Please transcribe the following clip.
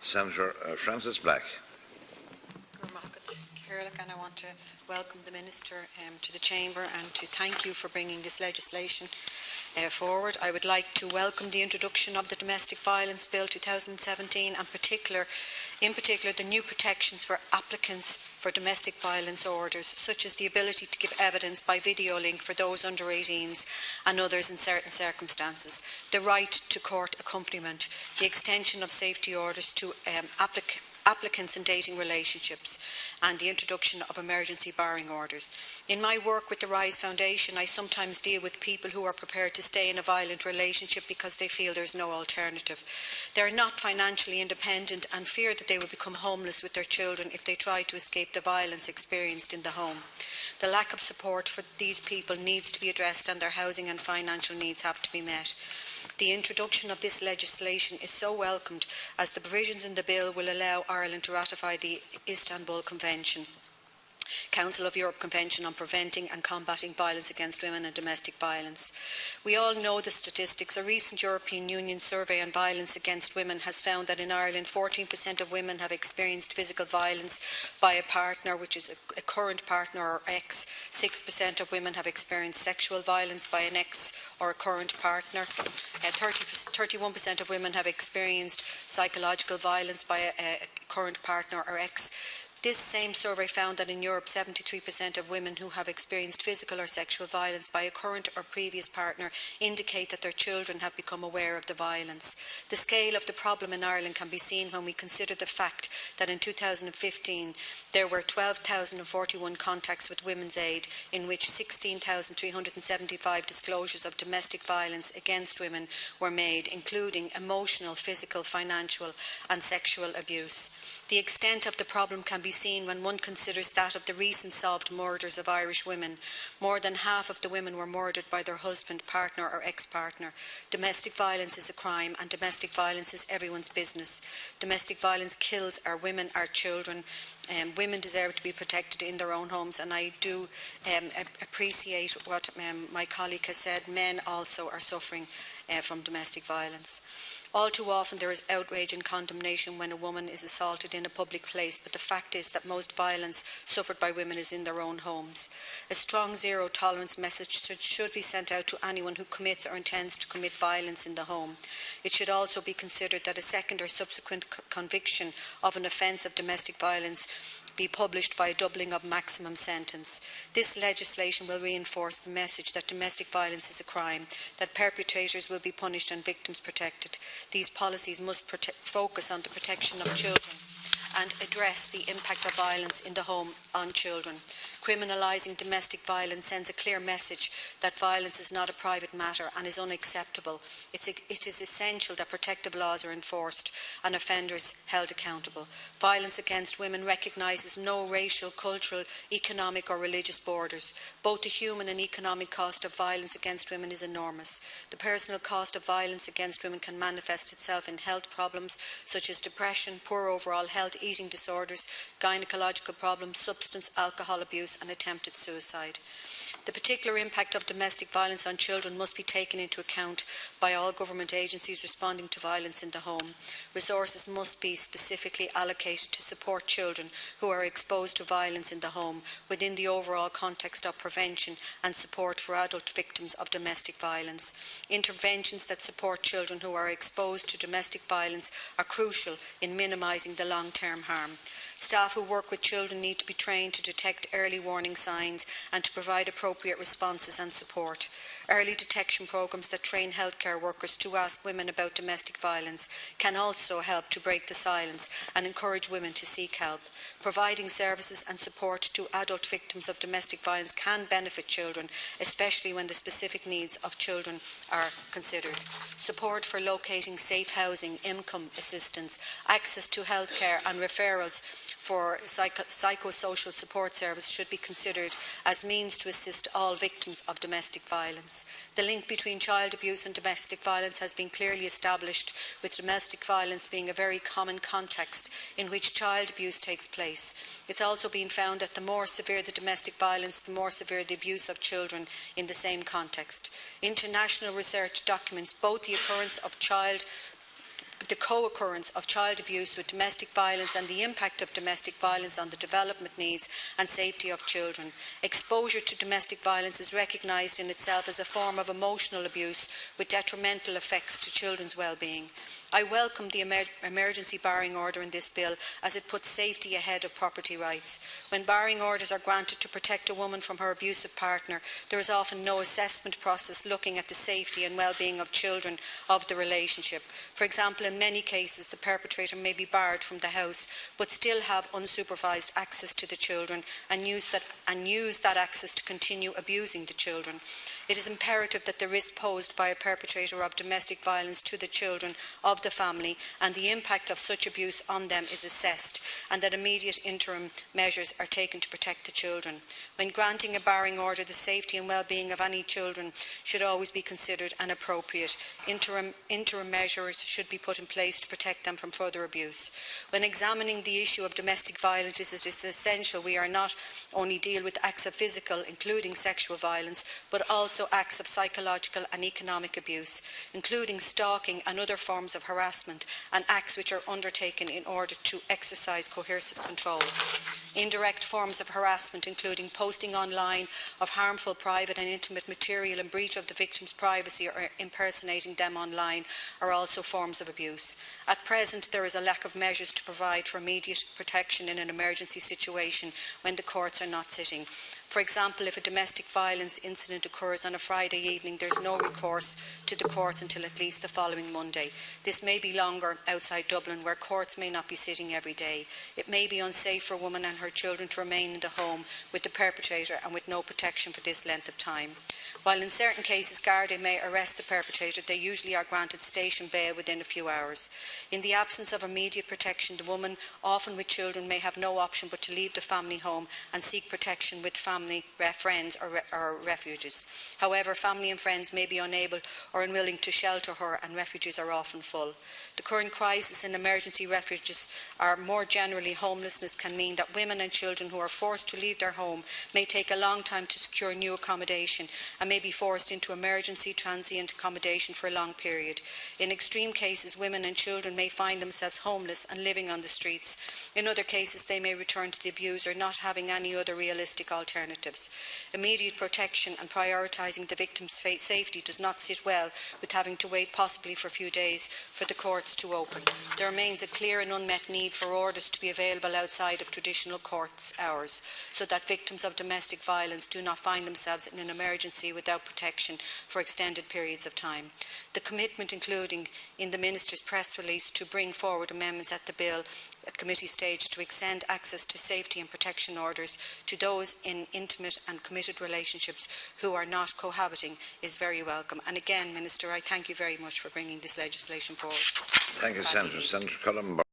Senator Frances Black. And I want to welcome the Minister to the Chamber and to thank you for bringing this legislation forward. I would like to welcome the introduction of the Domestic Violence Bill 2017 and in particular the new protections for applicants for domestic violence orders, such as the ability to give evidence by video link for those under 18s and others in certain circumstances, the right to court accompaniment, the extension of safety orders to applicants in dating relationships, and the introduction of emergency barring orders. In my work with the RISE Foundation, I sometimes deal with people who are prepared to stay in a violent relationship because they feel there's no alternative. They are not financially independent and fear that they will become homeless with their children if they try to escape the violence experienced in the home. The lack of support for these people needs to be addressed, and their housing and financial needs have to be met. The introduction of this legislation is so welcomed, as the provisions in the bill will allow Ireland to ratify the Istanbul Convention, Council of Europe Convention on Preventing and Combating Violence Against Women and Domestic Violence. We all know the statistics. A recent European Union survey on violence against women has found that in Ireland 14% of women have experienced physical violence by a partner, which is a current partner or ex. 6% of women have experienced sexual violence by an ex or a current partner. 31% of women have experienced psychological violence by a current partner or ex. This same survey found that in Europe, 73% of women who have experienced physical or sexual violence by a current or previous partner indicate that their children have become aware of the violence. The scale of the problem in Ireland can be seen when we consider the fact that in 2015 there were 12,041 contacts with Women's Aid, in which 16,375 disclosures of domestic violence against women were made, including emotional, physical, financial and sexual abuse. The extent of the problem can be seen when one considers that of the recent solved murders of Irish women. More than half of the women were murdered by their husband, partner or ex-partner. Domestic violence is a crime, and domestic violence is everyone's business. Domestic violence kills our women, our children. Women deserve to be protected in their own homes, and I do appreciate what my colleague has said. Men also are suffering from domestic violence. All too often there is outrage and condemnation when a woman is assaulted in a public place, but the fact is that most violence suffered by women is in their own homes. A strong zero tolerance message should be sent out to anyone who commits or intends to commit violence in the home. It should also be considered that a second or subsequent conviction of an offence of domestic violence be published by a doubling of maximum sentence. This legislation will reinforce the message that domestic violence is a crime, that perpetrators will be punished and victims protected. These policies must focus on the protection of children and address the impact of violence in the home on children. Criminalising domestic violence sends a clear message that violence is not a private matter and is unacceptable. It is essential that protective laws are enforced and offenders held accountable. Violence against women recognises no racial, cultural, economic or religious borders. Both the human and economic cost of violence against women is enormous. The personal cost of violence against women can manifest itself in health problems such as depression, poor overall health, eating disorders, gynecological problems, substance, alcohol abuse and attempted suicide. The particular impact of domestic violence on children must be taken into account by all government agencies responding to violence in the home. Resources must be specifically allocated to support children who are exposed to violence in the home within the overall context of prevention and support for adult victims of domestic violence. Interventions that support children who are exposed to domestic violence are crucial in minimising the long-term harm. Staff who work with children need to be trained to detect early warning signs and to provide appropriate responses and support. Early detection programmes that train healthcare workers to ask women about domestic violence can also help to break the silence and encourage women to seek help. Providing services and support to adult victims of domestic violence can benefit children, especially when the specific needs of children are considered. Support for locating safe housing, income assistance, access to healthcare and referrals for psychosocial support service should be considered as means to assist all victims of domestic violence. The link between child abuse and domestic violence has been clearly established, with domestic violence being a very common context in which child abuse takes place. It's also been found that the more severe the domestic violence, the more severe the abuse of children in the same context. International research documents both the occurrence of child the co-occurrence of child abuse with domestic violence and the impact of domestic violence on the development needs and safety of children. Exposure to domestic violence is recognised in itself as a form of emotional abuse with detrimental effects to children's well-being. I welcome the emergency barring order in this bill as it puts safety ahead of property rights. When barring orders are granted to protect a woman from her abusive partner, there is often no assessment process looking at the safety and well-being of children of the relationship. For example, in many cases, the perpetrator may be barred from the house but still have unsupervised access to the children and use that access to continue abusing the children. It is imperative that the risk posed by a perpetrator of domestic violence to the children of the family and the impact of such abuse on them is assessed and that immediate interim measures are taken to protect the children. When granting a barring order, the safety and well-being of any children should always be considered and appropriate. Interim measures should be put in place to protect them from further abuse. When examining the issue of domestic violence, it is essential we are not only deal with acts of physical, including sexual violence, but also acts of psychological and economic abuse, including stalking and other forms of harassment, and acts which are undertaken in order to exercise coercive control. Indirect forms of harassment, including posting online of harmful private and intimate material in breach of the victim's privacy or impersonating them online, are also forms of abuse. At present, there is a lack of measures to provide for immediate protection in an emergency situation when the courts are not sitting. For example, if a domestic violence incident occurs on a Friday evening, there is no recourse to the courts until at least the following Monday. This may be longer outside Dublin, where courts may not be sitting every day. It may be unsafe for a woman and her children to remain in the home with the perpetrator and with no protection for this length of time. While in certain cases Garda may arrest the perpetrator, they usually are granted station bail within a few hours. In the absence of immediate protection, the woman, often with children, may have no option but to leave the family home and seek protection with family, friends or refuges. However, family and friends may be unable or unwilling to shelter her, and refuges are often full. The current crisis in emergency refuges, or more generally homelessness, can mean that women and children who are forced to leave their home may take a long time to secure new accommodation and may be forced into emergency transient accommodation for a long period. In extreme cases, women and children may find themselves homeless and living on the streets. In other cases, they may return to the abuser, not having any other realistic alternatives. Immediate protection and prioritising the victim's safety does not sit well with having to wait possibly for a few days for the courts to open. There remains a clear and unmet need for orders to be available outside of traditional courts' hours, so that victims of domestic violence do not find themselves in an emergency without protection for extended periods of time. The commitment, including in the Minister's press release, to bring forward amendments at the bill at committee stage to extend access to safety and protection orders to those in intimate and committed relationships who are not cohabiting is very welcome. And again, Minister, I thank you very much for bringing this legislation forward. Thank you, Senator. Senator Cullen.